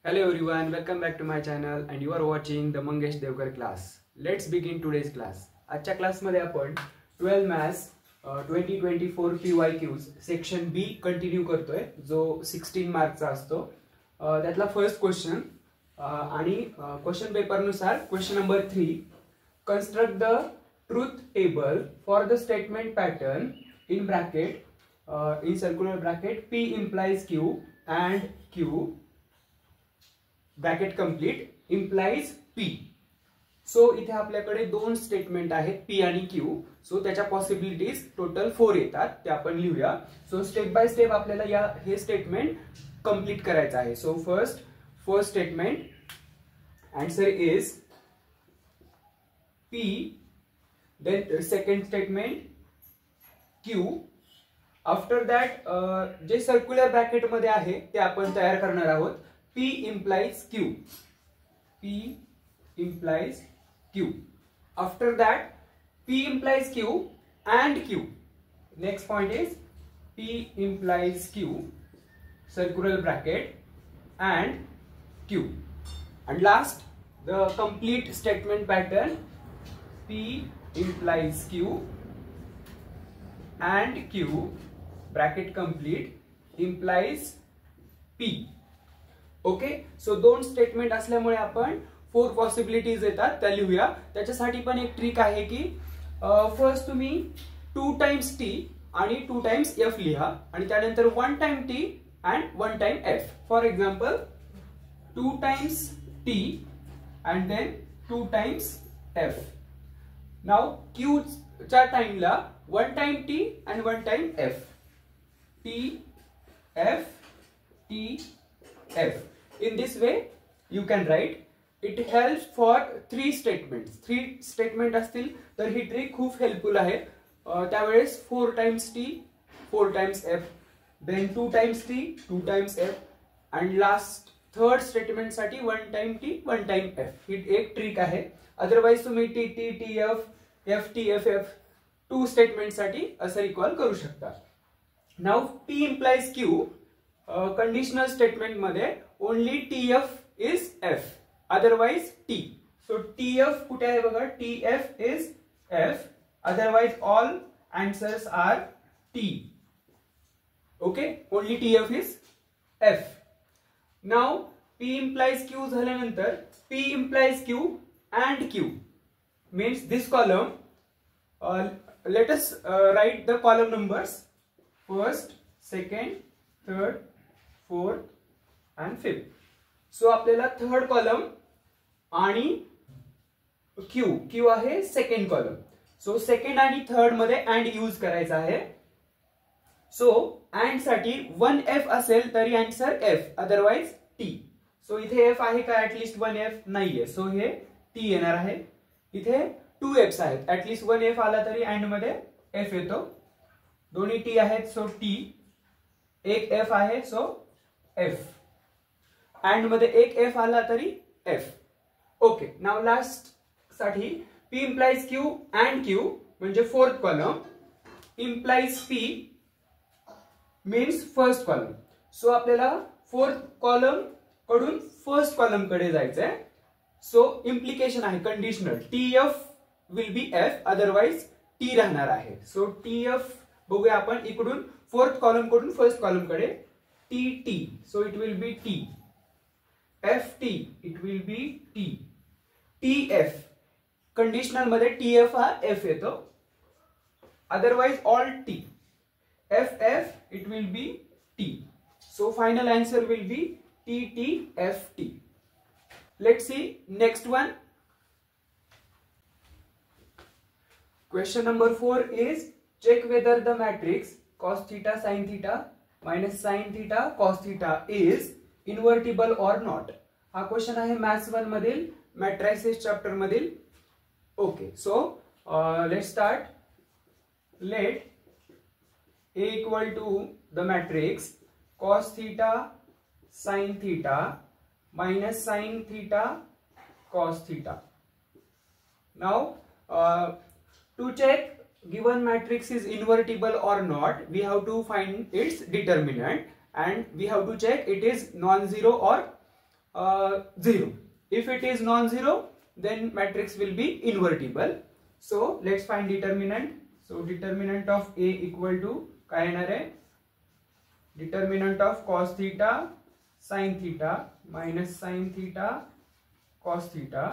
Hello everyone, welcome back to my channel and you are watching the Mangesh Devkar class. Let's begin today's class. आजच्या क्लासमध्ये आपण 12 maths 2024 PYQs section B continue करतोय जो 16 मार्कचा असतो. त्यातला first question आणि question paper नुसार question number 3, construct the truth table for the statement pattern in bracket in circular bracket P implies Q and Q bracket complete implies P. सो इथे आपल्याकडे दोन statement आहेत P आणि Q. सो त्याच्या possibilities total 4 येतात, ते आपण लिहूया. सो स्टेप बाय स्टेप आपल्याला हे स्टेटमेंट कंप्लीट करायचं आहे. So first statement answer is P. Then second statement Q. After that जे सर्क्युलर ब्रॅकेट मध्ये आहे ते आपण तयार करणार आहोत. P implies Q. P implies Q. After that, P implies Q and Q. Next point is P implies Q, circular bracket and Q. And last, the complete statement pattern P implies Q and Q, bracket complete, implies P. Okay. So दोन statement असल्यामुळे आपण 4 possibilities येतात त्या लिहूया. त्याच्यासाठी पण एक trick आहे की फर्स्ट तुम्ही 2 टाइम्स T आणि 2 टाइम्स F लिहा आणि त्यानंतर 1 time T and 1 time F. For example 2 times T and then 2 times F. Now Q च्या टाइमला 1 time T and 1 time F. T F T F. In this way you can write. It helps for 3 statements. 3 statement असतील तर ही trick खूप helpful आहे. त्यावेळेस 4 times T 4 times F, then 2 times T 2 times F and last third statement साठी 1 time T 1 time F. ही एक trick आहे. अदरवाइज तुम्ही T T T F F T F F 2 statement साठी असं रिकॉल करू शकता. Now P implies Q conditional statement मध्ये only TF is F, otherwise T. So TF कुठे आहे बघा, TF is F, otherwise all answers are T. Okay, only TF is F. Now P implies Q झाल्यानंतर P implies Q and Q means this column. Let us write the column numbers: first, second, third, fourth and fifth. So आपल्याला third column आणि Q आहे second column. So second आणि third मध्ये and use करायचा आहे. So and साठी 1F असेल तरी answer F, otherwise T. So इथे F आहे का, ऍटलिस्ट 1F नाहीये, सो हे T येणार आहे. इथे 2Fs आहेत, ऍटलिस्ट 1F आला तरी अँड मध्ये F येतो. दोन्ही T आहेत, सो T. एक F आहे, सो F. अँड मध्ये एक F आला तरी F. ओके. नाउ लास्ट साठी P implies Q and Q म्हणजे फोर्थ कॉलम, implies P means first column. So आपल्याला फोर्थ कॉलम कडून फर्स्ट कॉलम कडे जायचंय. सो इम्प्लिकेशन आहे conditional, TF will be F, otherwise T राहणार आहे. सो TF बघूया आपण इकडून फोर्थ कॉलम कडून फर्स्ट कॉलम कडे. TT, so it will be T. FT, it will be T. TF, conditional मध्ये TF हा F येतो, otherwise all T. FF, it will be T. So final answer will be TTFT. Let's see next one. Question number 4 is check whether the matrix cos theta sin theta minus sin theta cos theta is invertible or not. हा question आहे maths 1 मधील matrices chapter मधील. Okay. So let's start. Let A equal to the matrix cos theta sin theta minus sin theta cos theta. Now to check given matrix is invertible or not, we have to find its determinant and we have to check it is non-zero or 0. If it is non-zero, then matrix will be invertible. So let's find determinant. So determinant of A equal to काय येणार आहे? Determinant of cos theta sin theta minus sin theta cos theta.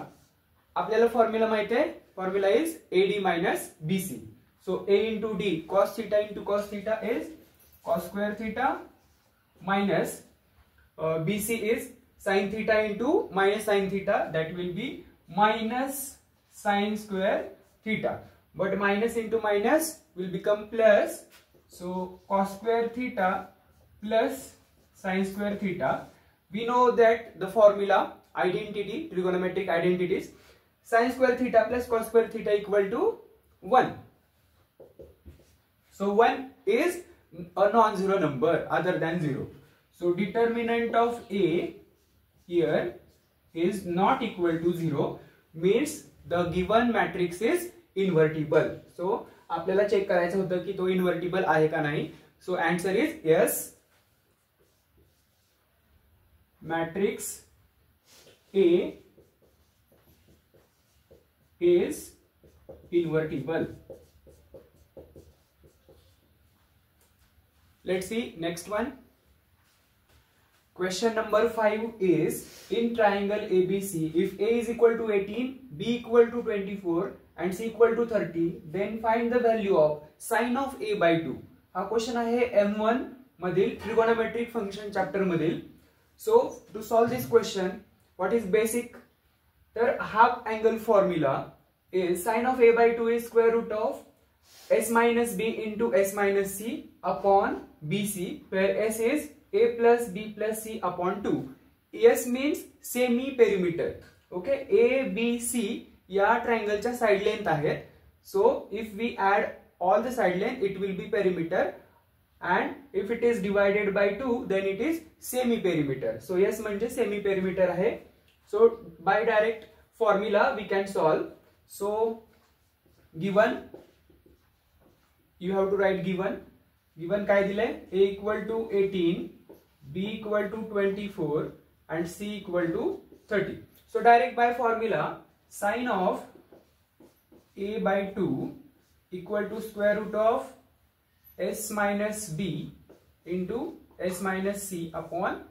आपल्याला formula माहिती आहे. Formula is AD minus BC. So A into D cos theta is cos square theta minus BC is sin theta into minus sin theta, that will be minus sin square theta. But minus into minus will become plus. So cos square theta plus sin square theta. We know that the formula identity, trigonometric identities, sin square theta plus cos square theta equal to 1. So 1 is a non-zero number other than 0. So determinant of A here is not equal to 0, means the given matrix is invertible. So आपल्याला check करायचं होतं की तो इन्व्हर्टिबल आहे का नाही. So answer is yes. Matrix A is invertible. Let's see next one. Question number 5 is, in triangle ABC, if A is equal to 18, B equal to 24 and C equal to 30, then find the value of sin of A by 2. हा question आहे M1 मधील trigonometric function chapter मधील. So to solve this question, what is basic? तर half angle formula is sin of A by 2 is square root of S minus B into S minus C upon BC, where S is A plus B plus C upon 2. S means semi perimeter. Okay, A, B, C या ट्रायंगलच्या side length आहेत. So if we add all the side length, it will be perimeter, and if it is divided by 2, then it is semi perimeter. So yes म्हणजे semi perimeter आहे. So by direct formula we can solve. So given, you have to write given काय दिले? A equal to 18, B equal to 24 and C equal to 30. So direct by formula, sin of A by 2 equal to square root of S minus B into S minus C upon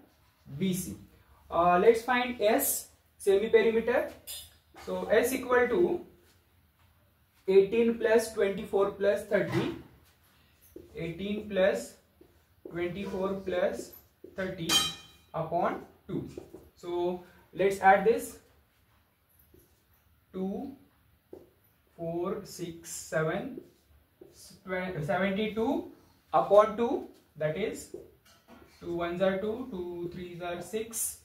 BC. Let's find S, semi perimeter. So S equal to 18 plus 24 plus 30. 18 plus 24 plus 30 upon 2. So let's add this. 2, 4, 6, 7, 72 upon 2, that is 2 1s are 2, 2 3s are 6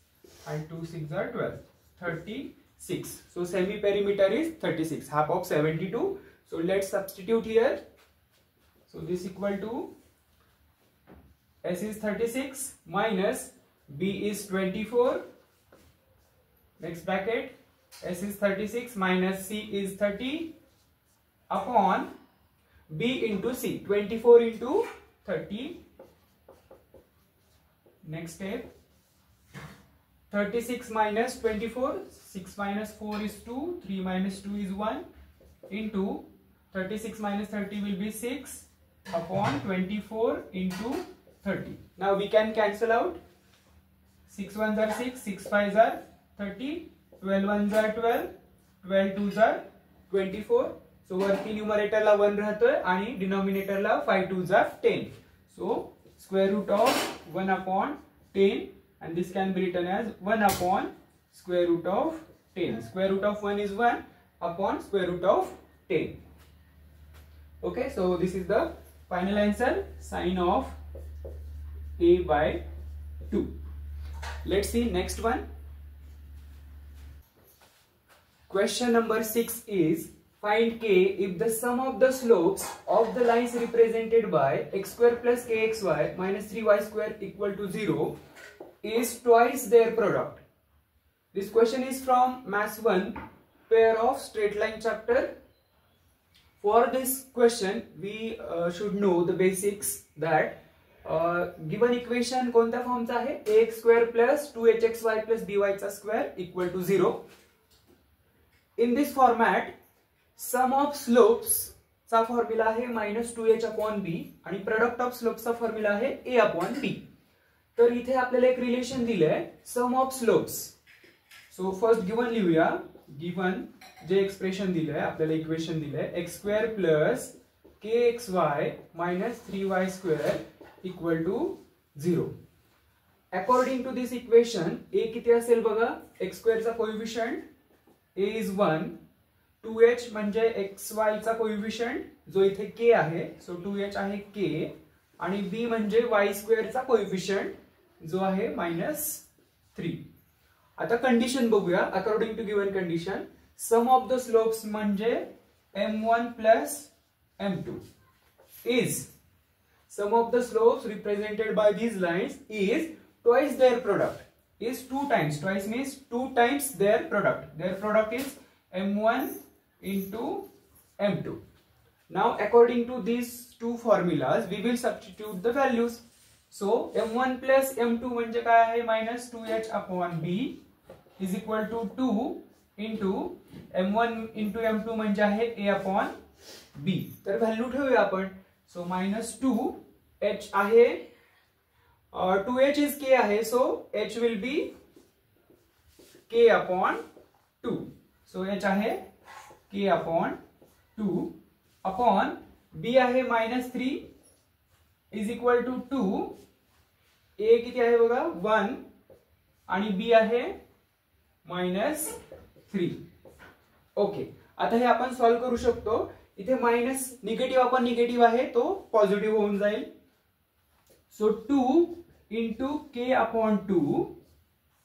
and 2 6s are 12. 36. So semi perimeter is 36, half of 72. So let's substitute here. So this equal to S is 36 minus B is 24. Next bracket, S is 36 minus C is 30 upon B into C, 24 into 30. Next step, 36 minus 24, 6 minus 4 is 2, 3 minus 2 is 1 into 36 minus 30 will be 6 upon 24 into 30. Now we can cancel out. 6 1s are 6, 6 5s are 30, 12 1s are 12, 12 2s are 24. So वरती numerator ला 1 राहतोय आणि denominator La 5 2s are 10. So square root of 1 upon 10, and this can be written as 1 upon square root of 10. Square root of 1 is 1 upon square root of 10. Okay, so this is the final answer, sin of A by 2. Let's see next one. Question number 6 is, find K if the sum of the slopes of the lines represented by x square plus kxy minus 3y square equal to 0 is twice their product. This question is from Maths 1, pair of straight line chapter. For this question, we should know the basics that given equation कोणत्या फॉर्मचा आहे, ax square plus 2hxy plus by चा square equal to 0. In this format sum of slopes चा formula आहे -2h/b आणि product of slopes चा formula आहे a/b. तर इथे आपल्याला एक रिलेशन दिलंय sum of slopes. So first given लिहूया. गिवन जे एक्सप्रेशन दिलंय आपल्याला, इक्वेशन दिलंय x square plus kxy minus 3y square equal to 0. According to this equation a किती असेल बघा, x स्क्वेअर चा कोएफिशियंट a इज 1, 2h म्हणजे xy चा कोएफिशियंट जो इथे k आहे, सो 2h आहे k, आणि b म्हणजे y स्क्वेअर चा कोएफिशियंट जो आहे -3. आता कंडिशन बघूया. According to given condition sum of the slopes म्हणजे m1 plus m2 is sum of the slopes represented by these lines is twice their product, is 2 times, twice means 2 times their product. Their product is m1 into m2. Now according to these two formulas we will substitute the values. So m1 plus m2 म्हणजे काय आहे, -2h/b is equal to 2 into m1 into m2 म्हणजे आहे a/b. तर value ठेवूया आपण. सो -2h आहे, 2h is k आहे, सो h will be k/2. So h आहे k/2 अपॉन b आहे -3 इज इक्वल टू 2. a किती आहे बघा 1 आणि b आहे -3. ओके, आता हे आपण सॉल्व्ह करू शकतो. इथे मायनस निगेटिव्ह आपण निगेटिव्ह आहे तो पॉझिटिव्ह होऊन जाईल. सो 2 into k/2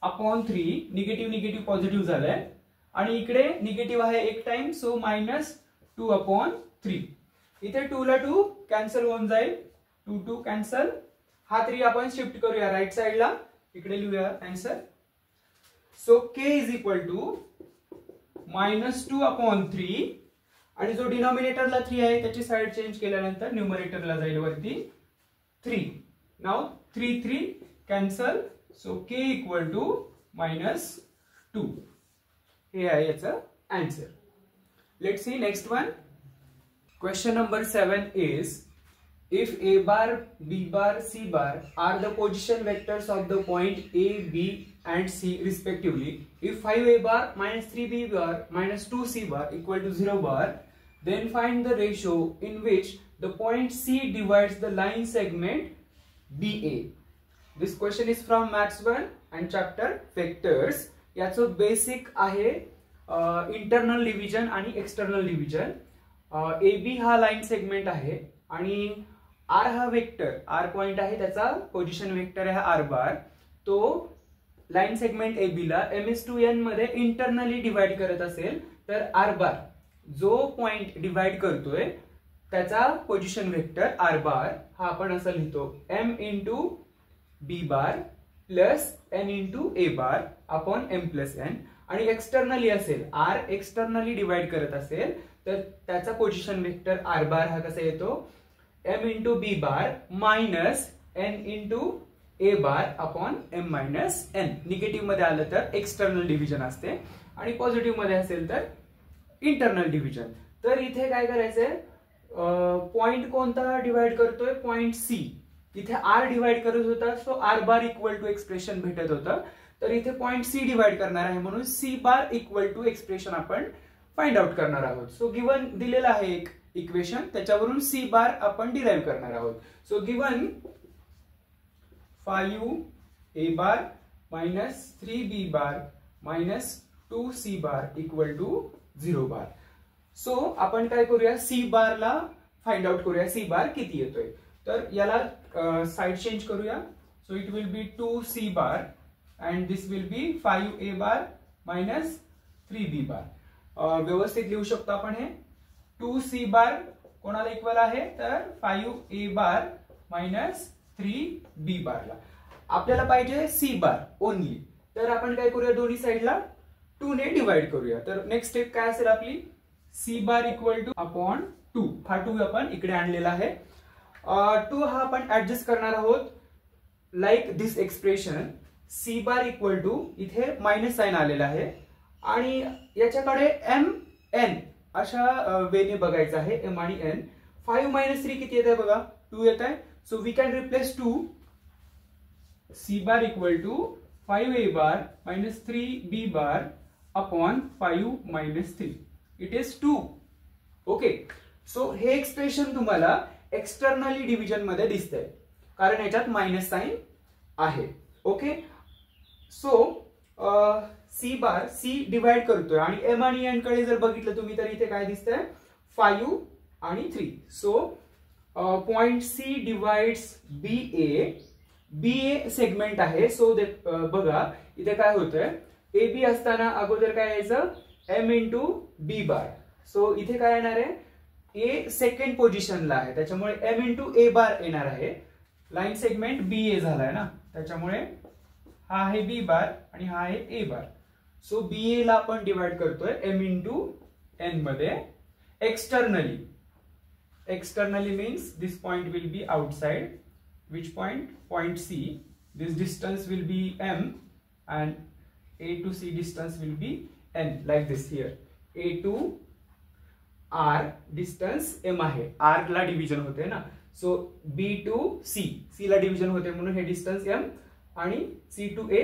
upon 3, negative negative positive झालाय आणि इकडे निगेटिव्ह आहे एक टाइम, सो -2/3. इथे 2 ला 2 कॅन्सल होऊन जाईल, 2 कॅन्सल. हा 3 आपण शिफ्ट करूया राईट साइडला, इकडे लिहूया answer. So k is equal to -2/3 आणि जो डिनॉमिनेटरला 3 आहे त्याची साइड चेंज केल्यानंतर न्यूमरेटरला जाईल वरती 3. Now 3 cancel, so k equal to -2. हे आहे याचा answer. Let's see next one. Question number 7 is if a bar, b bar, c bar are the position vectors of the point a, b and c respectively, if 5a bar minus 3b bar minus 2c bar equal to 0 bar, then find the ratio in which the point c divides the line segment BA. This question is from Maths 1 and chapter Vectors. याचं basic आहे internal division आणि external division. AB हा line segment आहे आणि R हा vector, R point आहे त्याचा position vector आहे R बार. तो लाईन सेगमेंट AB ला MS2N मध्ये इंटरनली डिवाइड करत असेल तर R बार जो पॉइंट डिवाइड करतोय त्याचा पोझिशन वेक्टर R बार हा आपण असं लिहितो M into B bar plus N into A bar upon M plus N. आणि एक्सटर्नली असेल, R एक्सटर्नली डिवाइड करत असेल तर त्याचा पोझिशन वेक्टर R बार हा कसा येतो, M into B bar minus N into A bar upon M minus N. Negative मध्ये आलं तर एक्सटर्नल डिव्हिजन असते आणि पॉझिटिव्ह मध्ये असेल तर इंटरनल डिव्हिजन. तर इथे काय करायचंय, पॉइंट कोणता डिवाइड करतोय, पॉइंट C. इथे R डिवाइड करत होता, so R bar equal to expression भेटत होतं. तर इथे पॉइंट C डिवाइड करणार आहे म्हणून C bar equal to expression आपण फाइंड आउट करणार आहोत. सो गिवन दिलेला आहे एक इक्वेशन, त्याच्यावरून C बार आपण डिराइव्ह करणार आहोत. So given 5a bar minus 3b bar minus 2c bar equal to 0 bar. So आपण काय करूया, C बारला फाइंड आउट करूया C बार किती येतोय. तर याला साइड चेंज करूया. So it will be 2c bar and this will be 5a bar minus 3b bar. व्यवस्थित लिहू शकतो आपण हे. 2c बार कोणाला इक्वल आहे तर 5a bar minus 3b Barla. आपल्याला पाहिजे C बार ओनली, तर आपण काय करूया, दोन्ही साइडला 2 ने डिवाइड करूया. तर नेक्स्ट स्टेप काय असेल आपली, C bar equal two upon 2. हा 2 आपण इकडे आणलेला आहे. टू हा आपण ऍडजस्ट करणार आहोत like this expression C bar equal to इथे मायनस साइन आलेला आहे आणि याच्याकडे एम एन अशा वेने बघायचं आहे एम आणि एन. 5 मायनस 3 किती येत आहे बघा 2 येत आहे. So we can replace 2 C bar equal to 5a bar minus 3b bar upon 5 minus 3 it is 2. Okay. So हे एक्सप्रेशन तुम्हाला एक्सटर्नली डिव्हिजन मध्ये दिसतंय कारण याच्यात मायनस साइन आहे. Okay. So C bar C divide करतोय आणि एम आणि एन कडे जर बघितलं तुम्ही तर इथे काय दिसतंय 5 आणि 3. So point C divides B A segment आहे. सो बघा इथे काय होतंय ए बी असताना अगोदर काय यायचं एम इंटू बी बार. सो इथे काय येणार आहे ए सेकंड पोझिशनला आहे त्याच्यामुळे एम इंटू ए बार येणार आहे. लाईन सेगमेंट बी ए झालाय ना त्याच्यामुळे हा आहे बी बार आणि हा आहे ए बार. सो बी ए ला आपण डिवाइड करतोय एम इंटू एन मध्ये. Externally means this point will be outside. Which point? Point C. This distance will be M and A to C distance will be n like this here. A to R distance m आहे. R ला division होते ना. So B to C ला division होते म्हणून हे distance m आणि C to A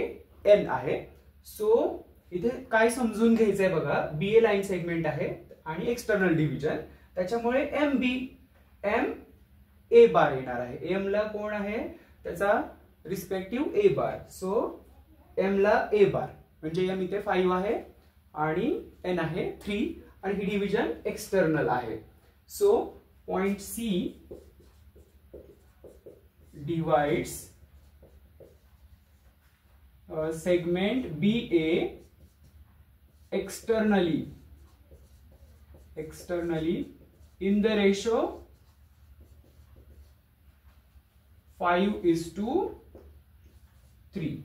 n आहे. सो इथे काय समजून घ्यायचंय बघा BA लाईन सेगमेंट आहे आणि एक्सटर्नल डिव्हिजन त्याच्यामुळे एम ए बार येणार आहे. एम ला कोण आहे त्याचा रिस्पेक्टिव्ह ए बार. सो एम ला ए बार म्हणजे एम इथे 5 आहे आणि एन आहे 3 आणि ही डिव्हिजन एक्सटर्नल आहे. So point C divides segment B A externally in the ratio 5:3.